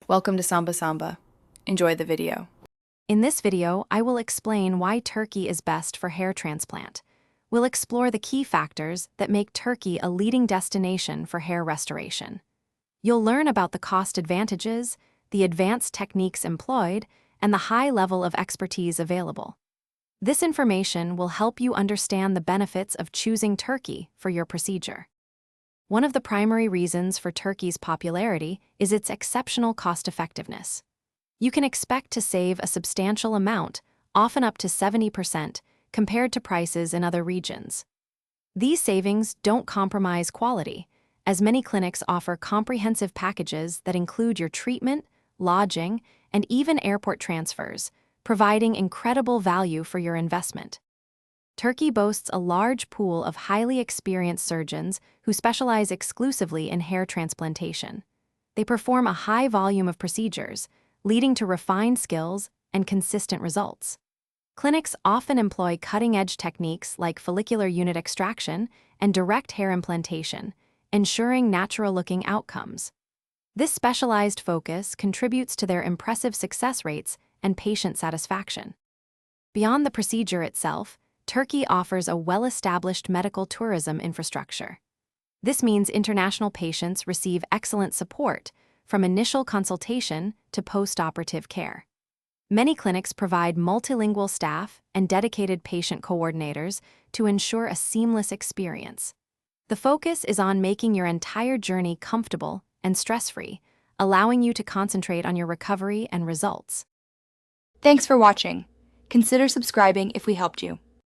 Welcome to Samba Samba. Enjoy the video. In this video, I will explain why Turkey is best for hair transplant. We'll explore the key factors that make Turkey a leading destination for hair restoration. You'll learn about the cost advantages, the advanced techniques employed, and the high level of expertise available. This information will help you understand the benefits of choosing Turkey for your procedure. One of the primary reasons for Turkey's popularity is its exceptional cost-effectiveness. You can expect to save a substantial amount, often up to 70%, compared to prices in other regions. These savings don't compromise quality, as many clinics offer comprehensive packages that include your treatment, lodging, and even airport transfers, providing incredible value for your investment. Turkey boasts a large pool of highly experienced surgeons who specialize exclusively in hair transplantation. They perform a high volume of procedures, leading to refined skills and consistent results. Clinics often employ cutting-edge techniques like follicular unit extraction and direct hair implantation, ensuring natural-looking outcomes. This specialized focus contributes to their impressive success rates and patient satisfaction. Beyond the procedure itself, Turkey offers a well-established medical tourism infrastructure. This means international patients receive excellent support from initial consultation to post-operative care. Many clinics provide multilingual staff and dedicated patient coordinators to ensure a seamless experience. The focus is on making your entire journey comfortable and stress-free, allowing you to concentrate on your recovery and results. Thanks for watching. Consider subscribing if we helped you.